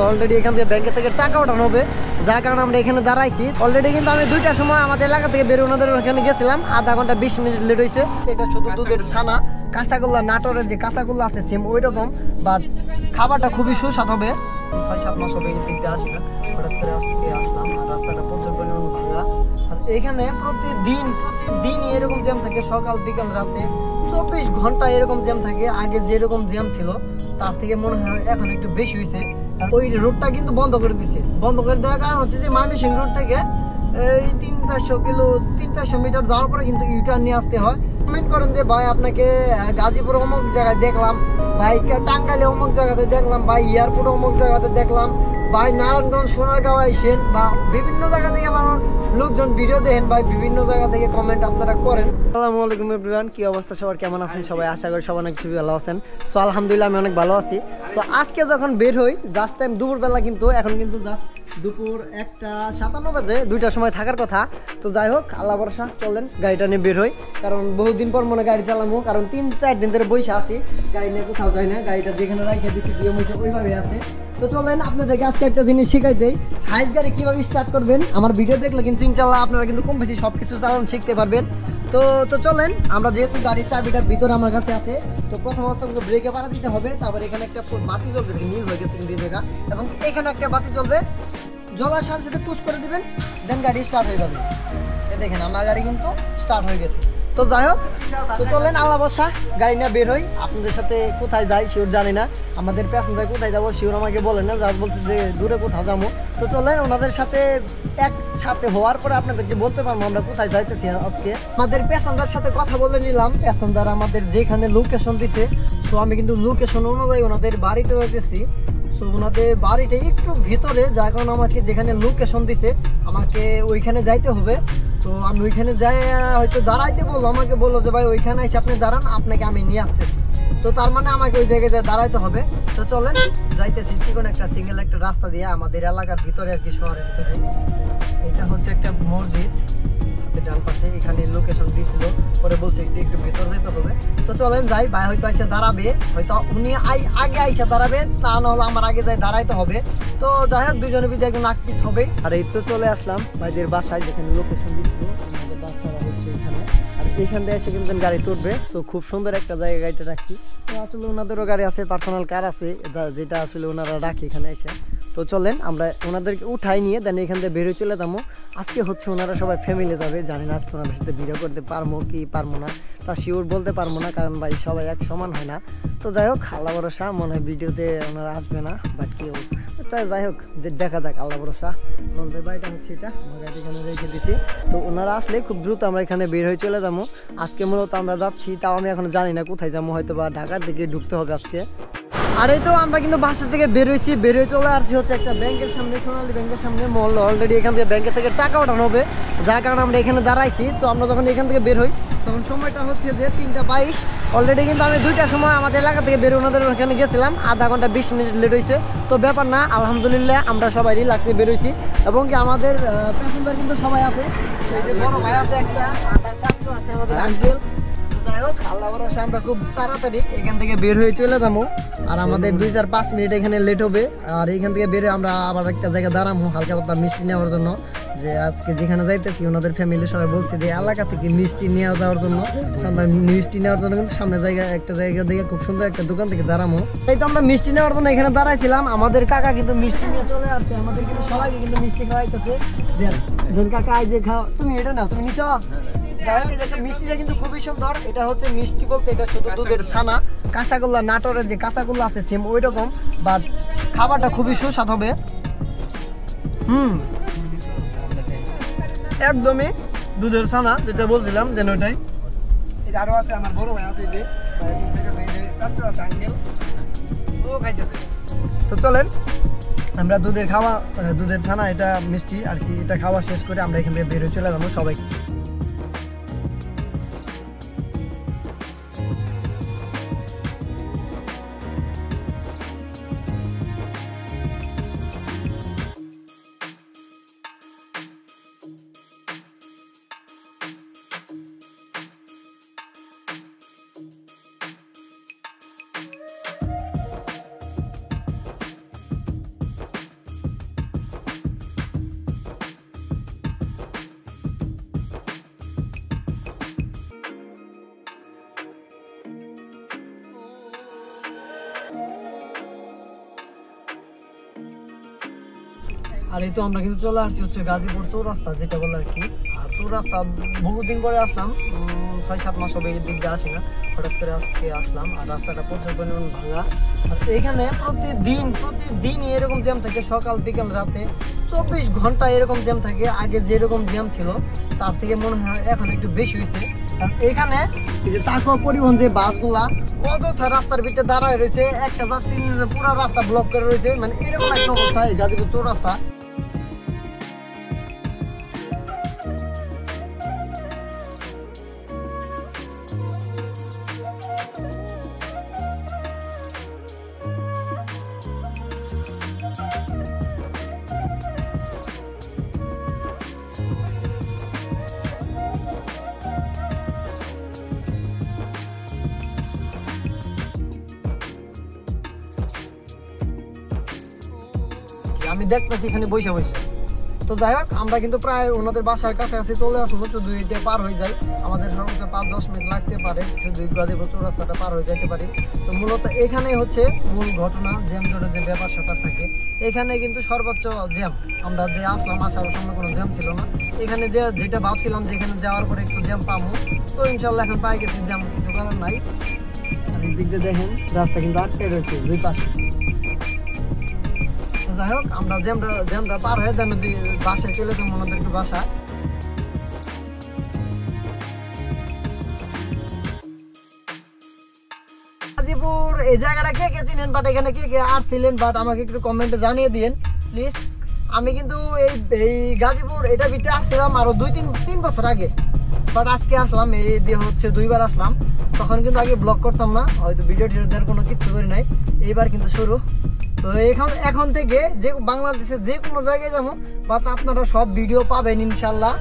Already এখান থেকে ব্যাংকের থেকে টাকা ওঠানো হবে, যার কারণে আমরা এখানে দাঁড়াইছি। অলরেডি কিন্তু আমি 2টার সময় আমাদের এলাকা থেকে বের ওনাদের ওখানে গেছিলাম, আধা ঘন্টা 20 মিনিট লেট হয়েছে। এটা শুধু দুধের ছানা, কাঁচাগোল্লা নাটোরের যে কাঁচাগোল্লা আছে সেম ওই রকম, বাট খাবারটা খুবই সুস্বাদ হবে। 6-7 মাস হবে কিনতে আসি না, হঠাৎ করে আজকে আসলাম। আর রাস্তাটা প্রচুর পরিমাণ ভাঙা, আর এখানে প্রতিদিন এরকম জ্যাম থাকে, সকাল বিকাল রাতে 24 ঘন্টা এরকম জ্যাম থাকে। আগে যেরকম জ্যাম ছিল তার থেকে মনে হয় এখন একটু বেশি হয়েছে। আর ওই রোডটা কিন্তু বন্ধ করে দিছে, বন্ধ করে দেওয়ার কারণ হচ্ছে যে ময়মনসিংহ রোড থেকে এই 300-400 মিটার যাওয়ার পরে কিন্তু ইউটার্ন নিয়ে আসতে হয়। কমেন্ট করেন যে ভাই আপনাকে গাজীপুর অমুক জায়গায় দেখলাম, ভাই টাঙ্গাইলে অমুক জায়গাতে দেখলাম, ভাই এয়ারপোর্ট অমুক জায়গাতে দেখলাম, ভাই নারায়ণগঞ্জ সোনারগাঁও আইসেন, বা বিভিন্ন জায়গা থেকে আমার লোকজন ভিডিও দেখেন, ভাই বিভিন্ন জায়গা থেকে কমেন্ট আপনারা করেন। আসসালামু আলাইকুম এভরিওয়ান, কি অবস্থা সবার, কেমন আছেন সবাই? আশা করি সবাই অনেক খুবই ভালো আছেন। সো আলহামদুলিল্লাহ আমি অনেক ভালো আছি। সো আজকে যখন বের হই জাস্ট টাইম দুপুরবেলা, কিন্তু এখন কিন্তু জাস্ট দুপুর 1:57 বাজে, 2টার সময় থাকার কথা। তো যাই হোক, আল্লাহ ভরসা, চলেন গাড়িটা নিয়ে বের হই, কারণ বহুদিন পর মনে গাড়ি চালাবো, কারণ 3-4 দিন ধরে বসে আছি, গাড়ি নিয়ে কোথাও যাই না। গাড়িটা যেখানে রাখে দিচ্ছি নিয়ম হয়েছে ওইভাবে আছে। তো চলেন আপনাদেরকে আজকে একটা জিনিস শেখাই দেই, হাইস গাড়ি কিভাবে স্টার্ট করবেন। আমার ভিডিও দেখলে কিন্তু ইনশাআল্লাহ আপনারা কিন্তু কম বেশি সবকিছু চালানো শিখতে পারবেন। তো চলেন, আমরা যেহেতু গাড়ির চাবিটার ভিতরে আমার কাছে আছে, তো প্রথম অবস্থা ব্রেকে পাড়া দিতে হবে। তারপর এখানে একটা বাতি জ্বলবে, নীল হয়ে গেছে কিন্তু এই জায়গা, এবং এখানে একটা বাতি জ্বলবে, জ্বলার সাথে সাথে পুশ করে দিবেন, দেন গাড়ি স্টার্ট হয়ে যাবে। দেখেন আমার গাড়ি কিন্তু স্টার্ট হয়ে গেছে। তো যাই হোক, তো চলেন আল্লাহ ভরসা গাড়ি নিয়ে বের হই। আপনাদের সাথে কোথায় যাই শিওর জানি না, আমাদের প্যাসেঞ্জার কোথায় যাবো শিওর আমাকে বলেন না, জাস্ট বলছে যে দূরে কোথাও যাবো। তো চলেন ওনাদের সাথে একসাথে হওয়ার পরে আপনাদেরকে বলতে পারবো আমরা কোথায় যাইতেছি। আজকে আমাদের প্যাসেঞ্জার সাথে কথা বলে নিলাম, প্যাসেঞ্জার আমাদের যেখানে লোকেশন দিছে, তো আমি কিন্তু লোকেশন অনুযায়ী ওনাদের বাড়িতে যাইতেছি। সো ওনাদের বাড়িটা একটু ভিতরে, যার কারণে আমাকে যেখানে লোকেশন দিছে আমাকে ওইখানে যাইতে হবে। তো আমি ওইখানে যাই, হয়তো দাঁড়াইতে বললো, আমাকে বললো যে ভাই ওইখানে এসে আপনি দাঁড়ান, আপনাকে আমি নিয়ে আসতেছি। তো তার মানে আমাকে ওই জায়গায় দাঁড়াইতে হবে। তো চলেন যাইতেছি চিকন একটা সিঙ্গেল একটা রাস্তা দিয়ে আমাদের এলাকার ভিতরে আর কি, শহরের ভিতরে। এটা হচ্ছে একটা মসজিদ, ডান পাশে এখানে লোকেশন দিয়েছিল, পরে বলছে একটু ভিতর যেতে হবে। তো চলেন যাই, ভাই হয়তো আইসা দাঁড়াবে, হয়তো উনি আগে আইসা দাঁড়াবে, তা নাহলে আমার আগে যাই দাঁড়াইতে হবে। তো যাই হোক, দুজনে বিজয় একজন আকপিস হবে। আর এই তো চলে আসলাম ভাইদের বাসায়, যেখানে লোকেশন দিয়েছিল আমাদের বাচ্চারা হচ্ছে এখানে। আর এইখান থেকে এসে কিন্তু গাড়ি তুলবে। সো খুব সুন্দর একটা জায়গায় গাড়িটা রাখছি। তো আসলে ওনাদেরও গাড়ি আছে, পার্সোনাল কার আছে, যেটা আসলে ওনারা রাখে এখানে এসে। তো চলেন আমরা ওনাদেরকে উঠাই নিয়ে দেন এখান থেকে বেরোয় চলে যাবো। আজকে হচ্ছে ওনারা সবাই ফ্যামিলি যাবে, জানি না আজকে ওনাদের সাথে ভিডিও করতে পারবো কি পারবো না, তা শিওর বলতে পারবো না, কারণ ভাই সবাই এক সমান হয় না। তো যাই হোক, আল্লাহ ভরসা, মনে হয় ভিডিওতে ওনারা আসবে না, বাট কেউ তাই যাই হোক, যে দেখা যাক, আল্লাহ ভরসা। ওনাদের বাড়িটা হচ্ছে এটা, আমার গাড়ি এখানে রেখে দিছি। তো ওনারা আসলে খুব দ্রুত আমরা এখানে বের হয়ে চলে যাবো। আজকে মূলত আমরা যাচ্ছি, তাও আমি এখন জানি না কোথায় যাবো, হয়তো বা ঢাকার দিকে ঢুকতে হবে আজকে। আর এই তো আমরা কিন্তু বাসা থেকে বেরোইছি, বেরোয় চলে আসছি হচ্ছে একটা ব্যাংকের সামনে, সোনালী ব্যাংকের সামনে মল। অলরেডি এখান থেকে ব্যাংকের থেকে টাকা ওঠানো হবে, যার কারণে আমরা এখানে দাঁড়াইছি। তো আমরা যখন এখান থেকে বের হই তখন সময়টা হচ্ছে যে 3:22। অলরেডি কিন্তু আমি 2টার সময় আমাদের এলাকা থেকে বের ওনাদের ওখানে গেছিলাম, আধা ঘন্টা 20 মিনিট লেট হয়েছে। তো ব্যাপার না, আলহামদুলিল্লাহ আমরা সবাই রিল্যাক্সে বেরোইছি, এবং কি আমাদের প্যাসেঞ্জার কিন্তু সবাই আছে। এই যে বড় ভাই আছে একটা, ছাত্র আছে আমাদের আঙ্কেল। যাই হোক, আল্লাহ ভরসা আমরা খুব তাড়াতাড়ি এখান থেকে বের হয়ে চলে যাবো। আর আমাদের 2-4-5 মিনিট এখানে লেট হবে। আর এখান থেকে বের হয়ে আমরা আবার একটা জায়গায় দাঁড়াবো হালকা পাতলা মিষ্টি নেওয়ার জন্য, যে আজকে যেখানে যাইতেছি ওনাদের ফ্যামিলি সবাই বলছে যে এলাকা থেকে মিষ্টি নিয়ে যাওয়ার জন্য। মিষ্টি নেওয়ার জন্য কিন্তু সামনে একটা জায়গা দেখে খুব সুন্দর একটা দোকান থেকে দাঁড়াবো। তাই তো আমরা মিষ্টি নেওয়ার জন্য এখানে দাঁড়াইছিলাম। আমাদের কাকা কিন্তু মিষ্টি নিয়ে চলে আসছে, আমাদের কিন্তু সবাইকে কিন্তু মিষ্টি খাওয়াইতেছে। দেন কাকা এই যে খাও, তুমি এটা নাও, তুমি নিচে। মিষ্টিটা কিন্তু খুবই সুন্দর। এটা হচ্ছে মিষ্টি বলতে এটা শুধু দুধের ছানা, কাঁচাগোল্লা নাটোরের যে কাঁচাগোল্লা আছে সেম ওই রকম, বাট খাবারটা খুবই সুস্বাদ হবে। একদমই দুধের ছানা যেটা বলছিলাম, দেন ওইটাই। এটা আরো আছে, আমার বড় ভাই আছে, এই যে চাচু আছে, আঙ্কেল, ও খাইতেছে। তো চলেন আমরা দুধের ছানা, এটা মিষ্টি আর কি, এটা খাওয়া শেষ করে আমরা এখান থেকে বেরোয় চলে যাবো সবাই। আর এই তো আমরা কিন্তু চলে আসছি হচ্ছে গাজীপুর চৌরাস্তা, যেটা বলে আর কি। আর চৌরাস্তা বহুদিন পরে আসলাম, 6-7 মাস হবে এই দিক দিয়ে আসি না, হঠাৎ করে আজকে আসলাম। আর রাস্তাটা প্রচুর পরিমাণ ভাঙা। আর এখানে প্রতিদিনই এরকম জ্যাম থাকে, সকাল বিকাল রাতে 24 ঘন্টা এরকম জ্যাম থাকে। আগে যেরকম জ্যাম ছিল তার থেকে মনে হয় এখন একটু বেশি হয়েছে। কারণ এখানে এই যে তাকুয়া পরিবহন যে বাসগুলা অযথা রাস্তার ভিতরে দাঁড়ায় রয়েছে, একটা যাত্রী পুরো রাস্তা ব্লক করে রয়েছে, মানে এরকম একটা অবস্থা এই গাজীপুর চৌরাস্তা। আমি দেখতেছি এখানে বসে বসে। তো যাই হোক, আমরা কিন্তু প্রায় ওনাদের বাসার কাছাকাছি চলে আসবো। শুধু এটা পার হয়ে যায়, আমাদের সর্বোচ্চ 5-10 মিনিট লাগতে পারে, শুধু গাজীপুর চৌরাস্তাটা পার হয়ে যেতে পারি। তো মূলত এখানে হচ্ছে মূল ঘটনা, জ্যাম জটের যে ব্যাপার স্যাপার থাকে এখানে কিন্তু সর্বোচ্চ জ্যাম। আমরা যে আসলাম, আসার সময় কোনো জ্যাম ছিল না। এখানে যেটা ভাবছিলাম যে এখানে যাওয়ার পরে একটু জ্যাম পাবো, তো ইনশাল্লাহ এখন পাই গেছি, জ্যাম কিছু করার নাই। আর এই দিক দিয়ে দেখেন রাস্তা কিন্তু আটকে রয়েছে দুই পাশে। যাই হোক, আমরা জ্যামটা পার হয়ে দেন বাসায় চলে যাবো, ওনাদেরকে বাসা। গাজীপুর এই জায়গাটা কে কে চিনেন, বাট এখানে কে কে আসছিলেন, বাট আমাকে একটু কমেন্টে জানিয়ে দিন প্লিজ। আমি কিন্তু এই গাজীপুর এটা ভিতরে আসছিলাম আরো 2-3 বছর আগে, বাট আজকে আসলাম, এই দিয়ে হচ্ছে 2বার আসলাম। তখন কিন্তু আগে ব্লগ করতাম না, হয়তো ভিডিও দেওয়ার কোনো কিছু করি নাই, এইবার কিন্তু শুরু। তো এখন থেকে যে বাংলাদেশে যে কোনো জায়গায় যাবো, বাট আপনারা সব ভিডিও পাবেন ইনশাল্লাহ।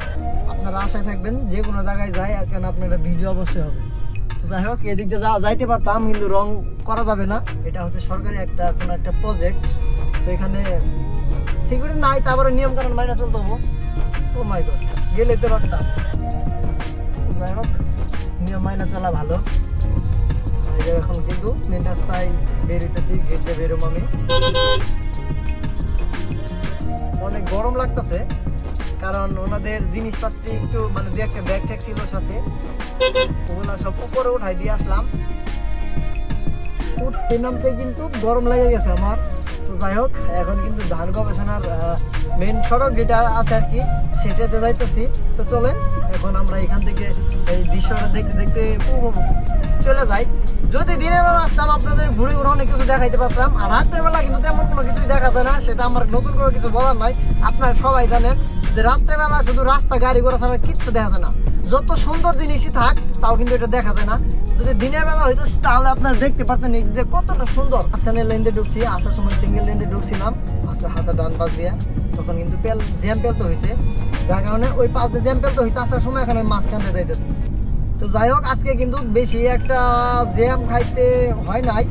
আপনারা আশায় থাকবেন, যে কোনো জায়গায় যায় এখন আপনারা ভিডিও অবশ্যই হবে। তো যাই হোক, এদিক দিয়ে যাইতে পারতাম কিন্তু রং করা যাবে না, এটা হচ্ছে সরকারি কোনো একটা প্রজেক্ট। তো এখানে সিকিউরিটি নাই, তারপরে নিয়ম কানুন মাইনা চলতে হবো। ও মাই গড, গেলে তো পারতাম। তো যাই হোক, নিয়ম মাইনা চলা ভালো। এখন কিন্তু মেন রাস্তায় বের হইতেছি, গেট দিয়ে বেরোম আমি। অনেক গরম লাগতেছে, কারণ ওনাদের জিনিসপাতি একটু মানে যে একটা ব্যাগ ট্যাগ ছিল সাথে, ওগুলা সব উপরে উঠাই দিয়ে আসলাম। উঠতে নামতে কিন্তু গরম লেগে গেছে আমার। তো যাই হোক, এখন কিন্তু ধান গবেষণার মেন সড়ক যেটা আছে আর কি, সেটাতে যাইতেছি। তো চলেন এখন আমরা এখান থেকে এই দৃশ্যটা দেখতে দেখতে চলে যাই। যদি দিনের বেলা আসতাম আপনাদের ঘুরে ঘুরে অনেক কিছু দেখাইতে পারতাম, আর রাত্রের বেলা কিন্তু তেমন কোনো কিছুই দেখা যায় না, সেটা আমার নতুন করে কিছু বলার নাই। আপনারা সবাই জানেন যে রাত্রেবেলা শুধু রাস্তা গাড়ি ঘোড়া ছাড়া কিচ্ছু দেখা যায় না, যত সুন্দর জিনিসই থাক তাও কিন্তু এটা দেখা যায় না। যদি দিনের বেলা হইতো তাহলে আপনারা দেখতে পারতেন এই যে কতটা সুন্দর। মাঝখানে লেন দিয়ে ঢুকছি, আসার সময় সিঙ্গেল লেন দিয়ে ঢুকছিলাম, আসার হাতে ডান পাশ দিয়ে, তখন কিন্তু জ্যাম পেলতে হয়েছে, যার কারণে ওই পাশ দিয়ে জ্যাম পেলতে হয়েছে। আসার সময় এখানে মাঝখানে যাইতেছি। তো যাই হোক, আজকে কিন্তু বেশি একটা জ্যাম খাইতে হয় নাই,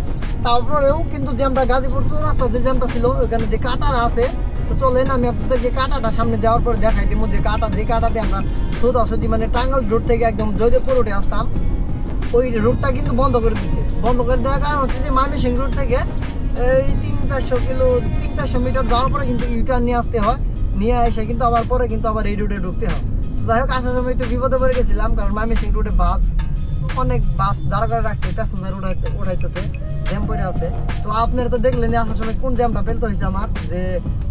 তারপরেও কিন্তু জ্যামটা গাজীপুর চৌরাস্তা যে জ্যামটা ছিল ওখানে যে কাটাটা আছে। তো চলেন আমি আপনাদেরকে কাটাটা সামনে যাওয়ার পরে দেখাই দিব, যে কাটাতে আমরা সোজাসুজি মানে টাঙ্গাইল রোড থেকে একদম জয়দেবপুর রোডে আসতাম, ওই রোডটা কিন্তু বন্ধ করে দিছে। বন্ধ করে দেওয়ার কারণ হচ্ছে যে ময়মনসিংহ রোড থেকে এই 300-400 মিটার যাওয়ার পরে কিন্তু ইউটার্ন নিয়ে আসতে হয়, নিয়ে এসে কিন্তু আবার পরে কিন্তু আবার এই রোডে ঢুকতে হয়। যাই হোক, আসার সময় একটু বিপদে পড়ে গেছিলাম, কারণ ময়মনসিংহ রোডে অনেক বাস দাঁড়া করে রাখছে, প্যাসেঞ্জার উঠাইতেছে, জ্যাম পড়ে আছে। তো আপনারা তো দেখলেন আসার সময় কোন জ্যামটা ফেলতে হয়েছে আমার, যে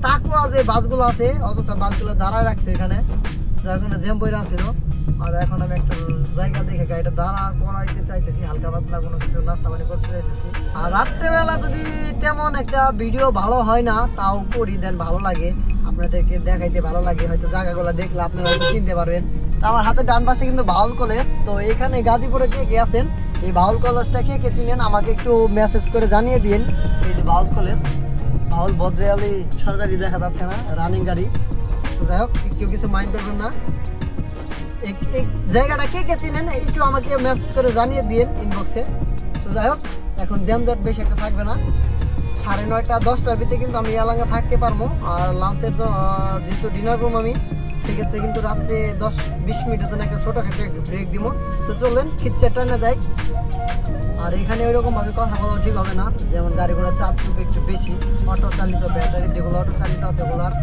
তাকুয়া যে বাসগুলো আছে অযথা বাসগুলো দাঁড়ায় রাখছে এখানে, যার কারণে জ্যাম পড়ে আসছিল। আর এখন আমি একটা জায়গা দেখে গাড়িটা দাঁড়া করাইতে চাইতেছি, হালকা পাতলা কোনো কিছু নাস্তা পানি করতে চাইতেছি। আর রাত্রেবেলা যদি তেমন একটা ভিডিও ভালো হয় না, তাও করি, দেন ভালো লাগে, আপনাদেরকে দেখাইতে ভালো লাগে, হয়তো জায়গাগুলো দেখলে আপনারা হয়তো চিনতে পারবেন। তো আমার হাতে ডান পাশে কিন্তু বাউল কলেজ। তো এখানে গাজীপুরে কে কে আছেন, এই বাউল কলেজটা কে কে চিনেন আমাকে একটু মেসেজ করে জানিয়ে দিন। এই যে বাউল কলেজ, বাউল বদ্রিয়ালি সরকারি দেখা যাচ্ছে না, রানিং গাড়ি। তো যাই হোক, কেউ কিছু মাইন্ড করবেন না। এই জায়গাটা কে কে চিনেন একটু আমাকে মেসেজ করে জানিয়ে দিন ইনবক্সে। তো যাই হোক, এখন জ্যামজট বেশি একটা থাকবে না, 9:30-10টার ভিতরে কিন্তু আমি এলাকা থাকতে পারবো। আর লাঞ্চের তো যেহেতু ডিনার করবো আমি সেক্ষেত্রে কিন্তু রাত্রে 10-20 মিনিটের জন্য একটা ছোটোখাটো একটু ব্রেক দিব। তো চলেন খিচ্ছে টানা যাই। আর এখানে ওইরকম ভাবে কথা বলা ঠিক হবে না, যেমন গাড়ি ঘোড়া চাপ চুপ একটু বেশি, অটো চালিত ব্যাটারি যেগুলো অটো চালিত আছে ওগুলার।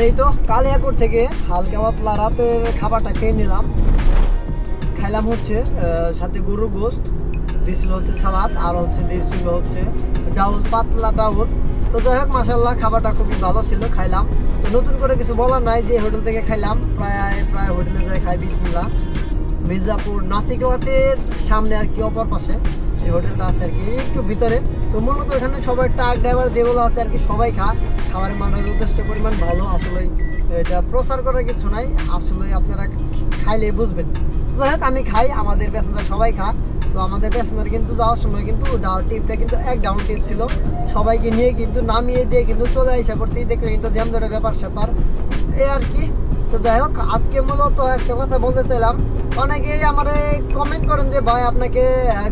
এই তো কালিয়াকোট থেকে হালকা পাতলা রাতের খাবারটা খেয়ে নিলাম। খাইলাম হচ্ছে সাথে গরুর গোস্ত দিয়েছিল হচ্ছে সালাদ, আর হচ্ছে দিয়েছিল হচ্ছে ডাউল, পাতলা ডাউল। তো যাই হোক মাশাআল্লাহ খাবারটা খুবই ভালো ছিল, খাইলাম। তো নতুন করে কিছু বলার নাই, যে হোটেল থেকে খাইলাম প্রায় হোটেলে যাই খাই বিসমিল্লাহ। মির্জাপুর নাসি ক্লাসের সামনে আর কি, অপর পাশে যে হোটেলটা আছে আর কি একটু ভিতরে। তো মূলত এখানে সবাই ট্রাক ড্রাইভার যেগুলো আছে আর কি সবাই খাবারের মান যথেষ্ট পরিমাণ ভালো। আসলে এটা প্রচার করার কিছু নাই, আসলে আপনারা খাইলে বুঝবেন। যাই হোক আমি খাই, আমাদের প্যাসেঞ্জার সবাই খা। তো আমাদের প্যাসেঞ্জার কিন্তু যাওয়ার সময় কিন্তু টিপটা কিন্তু এক ডাউন টিপ ছিল, সবাইকে নিয়ে কিন্তু নামিয়ে দিয়ে কিন্তু চলে আসা করছি। দেখলে কিন্তু জ্যাম ধরে ব্যাপার স্যাপার এই আর কি। তো যাই হোক আজকে মূলত একটা কথা বলতে চাইলাম, অনেকেই আমার কমেন্ট করেন যে ভাই আপনাকে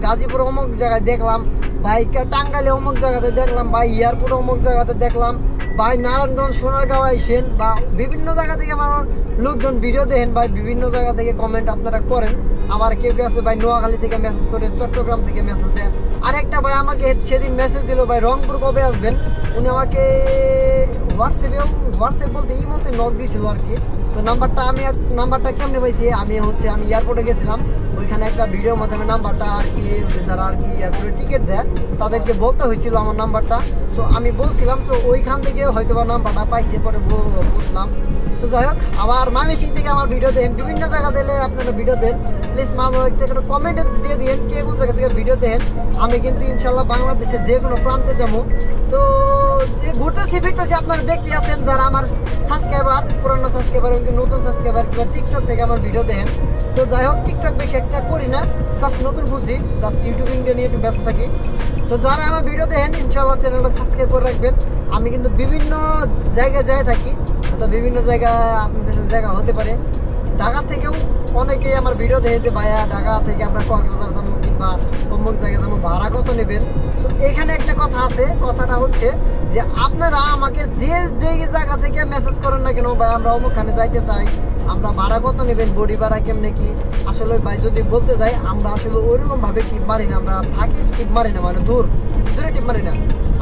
গাজীপুর অমুক জায়গায় দেখলাম, ভাই টাঙ্গাইলে অমুক জায়গাতে দেখলাম, ভাই এয়ারপোর্ট অমুক জায়গাতে দেখলাম, ভাই নারায়ণগঞ্জ সোনারগাঁও আইসেন, বা বিভিন্ন জায়গা থেকে আমার লোকজন ভিডিও দেখেন, ভাই বিভিন্ন জায়গা থেকে কমেন্ট আপনারা করেন। আমার কেউ কেউ আছে ভাই নোয়াখালী থেকে মেসেজ করে, চট্টগ্রাম থেকে মেসেজ দেয়। আরেকটা ভাই আমাকে সেদিন মেসেজ দিল, ভাই রংপুর কবে আসবেন। উনি আমাকে হোয়াটসঅ্যাপ বলতে এই মতো নক দিয়েছিল আর কি। তো নাম্বারটা কেমনে পাইছি, আমি এয়ারপোর্টে গেছিলাম, ওইখানে একটা ভিডিওর মাধ্যমে নাম্বারটা আর কি যারা আর কি এয়ারপোর্টে টিকিট দেয় তাদেরকে বলতে হয়েছিল আমার নাম্বারটা। তো আমি বলছিলাম, তো ওইখান থেকে হয়তো বা নাম্বারটা পাইছে, পরে বুঝলাম। তো যাই হোক আবার ময়মনসিংহ থেকে আমার ভিডিও দেন, বিভিন্ন জায়গা দিলে আপনারা ভিডিও দেন, প্লিজ একটা কমেন্টে দিয়ে দিন কে কোন জায়গা থেকে ভিডিও দেন। আমি কিন্তু ইনশাল্লাহ বাংলাদেশের যে কোনো প্রান্তে যাবো। তো ঘুরতেছি ফিরতেছি, আপনারা দেখতে আছেন যারা আমার সাবস্ক্রাইবার, পুরানো সাবস্ক্রাইবার এবং নতুন সাবস্ক্রাইবার কিংবা টিকটক থেকে আমার ভিডিও দেখেন। তো যাই হোক টিকটক বেশি একটা করি না, জাস্ট নতুন খুঁজছি, জাস্ট ইউটিউবিং নিয়ে একটু ব্যস্ত থাকি। তো যারা আমার ভিডিও দেখেন ইনশাআল্লাহ চ্যানেলটা সাবস্ক্রাইব করে রাখবেন। আমি কিন্তু বিভিন্ন জায়গায় যাই থাকি, তো বিভিন্ন জায়গায় আপনাদের জায়গা হতে পারে ঢাকা থেকেও অনেকেই আমার ভিডিও দেখে যে ভাইয়া ঢাকা থেকে আমরা কক্সবাজার যাবো কিংবা অমুক জায়গায় যাবো, ভাড়া কত নেবেন। সো এখানে একটা কথা আছে, কথাটা হচ্ছে যে আপনারা আমাকে যে জায়গা থেকে মেসেজ করেন না কেন, ভাই আমরা অমুকখানে যাইতে চাই, আমরা ভাড়া কত নেবেন, বডি ভাড়া কেমনে কি। আসলে ভাই যদি বলতে যাই, আমরা আসলে ওইরকম ভাবে টিপ মারি না, আমরা ফাঁকি টিপ মারি না, মানে দূরে টিপ মারি না।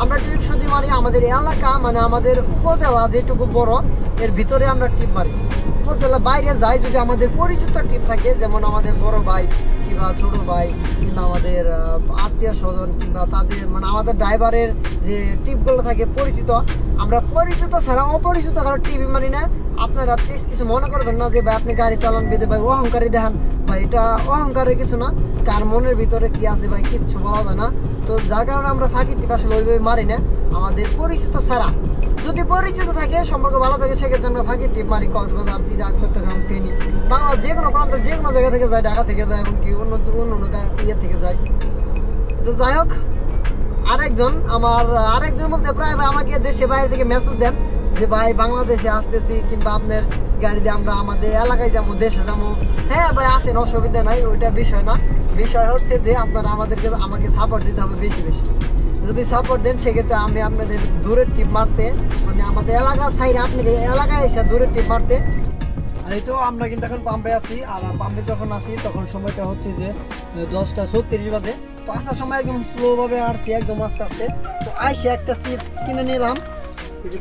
আমরা টিপ শুধু মারি আমাদের এলাকা, মানে আমাদের উপজেলা যেটুকু বড় এর ভিতরে আমরা টিপ মারি। উপজেলা বাইরে যাই যদি আমাদের পরিচিত টিপ থাকে, যেমন আমাদের বড় ভাই কিংবা ছোট ভাই কিংবা আমাদের আত্মীয় স্বজন কিংবা তাদের মানে আমাদের ড্রাইভারের যে টিপগুলো থাকে পরিচিত, আমরা পরিচিত ছাড়া অপরিচিত কারো টিপই মারি না। আপনারা প্লিজ কিছু মনে করবেন না যে ভাই আপনি গাড়ি চালান বেঁধে ভাই অহংকারী দেখান, ভাই এটা অহংকারের কিছু না, কার মনের ভিতরে কি আছে ভাই কিচ্ছু বলা যায় না। তো যার কারণে আমরা ফাঁকি টিপ আসলে ওইভাবে মারি না, আমাদের পরিচিত ছাড়া। যদি পরিচিত থাকে, সম্পর্ক ভালো থাকে, সেক্ষেত্রে আমরা ফাঁকি টিপ মারি। কক্সবাজার, চিটাগাং, চট্টগ্রাম, ফেনী, বাংলা যে কোনো প্রান্তে যে কোনো জায়গা থেকে যায়, ঢাকা থেকে যায় এবং কি অন্য ইয়ে থেকে যায়। তো যাই হোক আরেকজন বলতে প্রায় ভাই আমাকে দেশে বাইরে থেকে মেসেজ দেন যে ভাই বাংলাদেশে আসতেছি কিংবা আপনার গাড়িতে আমরা আমাদের এলাকায় যাবো, দেশে যাবো। হ্যাঁ ভাই আসেন, অসুবিধা নাই, ওইটা বিষয় না। বিষয় হচ্ছে যে আপনারা আমাকে সাপোর্ট দিতে হবে বেশি বেশি। যদি সাপোর্ট দেন সেক্ষেত্রে আমি আপনাদের দূরের টিপ মারতে, মানে আমাদের এলাকার সাইডে আপনাদের এলাকায় এসে দূরের টিপ মারতে। এই তো আমরা কিন্তু এখন পাম্পে আছি, আর পাম্পে যখন আসি তখন সময়টা হচ্ছে যে 10:36 বাজে। তো আসার সময় একদম স্লোভাবে আসছি, একদম আস্তে আস্তে। তো আইসে একটা চিপস কিনে নিলাম,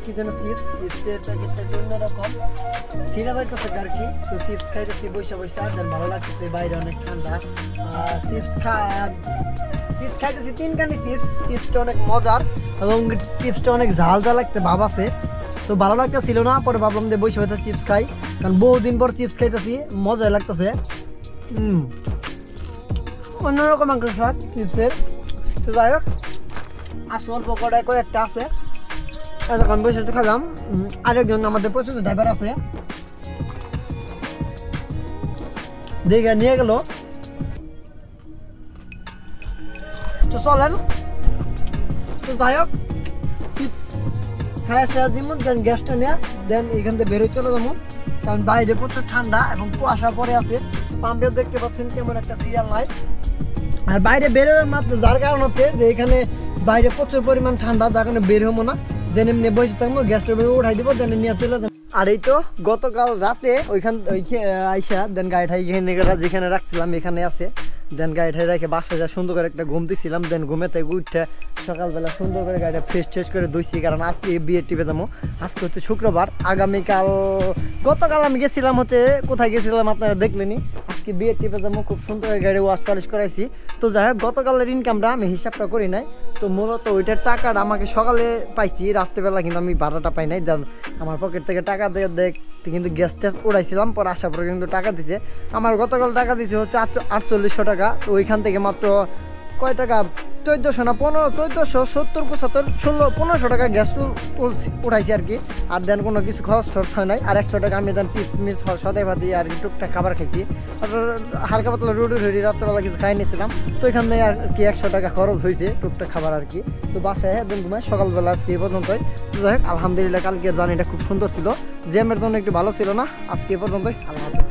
কি যেন চিপসের প্যাকেটটা একটু অন্যরকম ছিঁড়া যাইতেছে আর কি। তো চিপস খাইতেছি বৈশা দেন, ভালো লাগতেছে, বাইরে অনেক ঠান্ডা। চিপস খাইতেছি 3 কানি চিপসটা অনেক মজার এবং চিপসটা অনেক ঝাল একটা ভাব আছে। তো ভালো লাগতেছিল না, পরে ভাবলাম যে বৈশা চিপস খাই, কারণ বহুদিন পর চিপস খাইতেছি, মজাই লাগতেছে। অন্যরকম একটা স্বাদ চিপসের। তো যাই হোক আসো অল্প কয়েকটা আছে, এখন বসে খালাম। আরেকজন আমাদের প্রচুর ড্রাইভার আছে, দেখে নিয়ে গেল। তো চলেন তো যাই হোক চিপস খায়া শেয়ার দিব, দেন গ্যাসটা নেয়া, দেন এখান থেকে বেরোয় চলে যাবো, কারণ বাইরে প্রচুর ঠান্ডা এবং কুয়াশা পরে আছে। পাম্পেও দেখতে পাচ্ছেন কেমন একটা সিরিয়াল নাই। আর বাইরে বেরোবার মাত্র যার কারণ হচ্ছে যে এখানে বাইরে প্রচুর পরিমাণ ঠান্ডা, যার কারণে বের হবো না, দেন এমনি বসে থাকবো, গ্যাসটা উঠাই দিব, দেন নিয়ে চলে যাবো। আর এই তো গতকাল রাতে আইসা দেন গাড়িটা যেখানে রাখছিলাম এখানে আছে, দেন গাড়িটা রেখে বাসায় যা সুন্দর করে একটা ঘুম দিছিলাম, দেন ঘুমে থেকে উঠে সকালবেলা সুন্দর করে গাড়িটা ফ্রেশ করে ধুইছি, কারণ আজকে বিয়ের টিপে যাবো। আজকে হচ্ছে শুক্রবার, আগামীকাল গতকাল আমি গেছিলাম হচ্ছে কোথায় গেছিলাম আপনারা দেখলেনি, আজকে বিয়ের টিপে যাবো। খুব সুন্দর করে গাড়ি ওয়াশ পালিশ করাইছি। তো যাই হোক গতকালের ইনকামটা আমি হিসাবটা করি নাই, তো মূলত ওইটার টাকাটা আমাকে সকালে পাইছি, রাত্রেবেলা কিন্তু আমি ভাড়াটা পাই নাই। দেন আমার পকেট থেকে টাকা দিয়ে দেখতে কিন্তু গ্যাস ট্যাস উড়াইছিলাম, পর আসার পরে কিন্তু টাকা দিছে। আমার গতকাল টাকা দিছে হচ্ছে 4800 টাকা। তো ওইখান থেকে মাত্র কয় টাকা 1400 না 1470 75 16 1500 টাকা গ্যাস উঠাইছি আর কি। আর দেন কোনো কিছু খরচ টরচ হয় নাই। আর 100 টাকা আমি দেন চিপস মিস সদাই ভাতি আর টুকটাক খাবার খাইছি, আর হালকা পাতলা রুটি রাত্রেবেলা কিছু খাই নিয়েছিলাম। তো এখান থেকে আর কি 100 টাকা খরচ হয়েছে টুকটাক খাবার আর কি। তো বাসায় দেন ঘুমায় সকালবেলা আজকে এই পর্যন্তই। তো যাই হোক আলহামদুলিল্লাহ কালকে জার্নিটা খুব সুন্দর ছিল, জ্যামের জন্য একটু ভালো ছিল না। আজকে এই পর্যন্তই, আল্লাহ হাফেজ।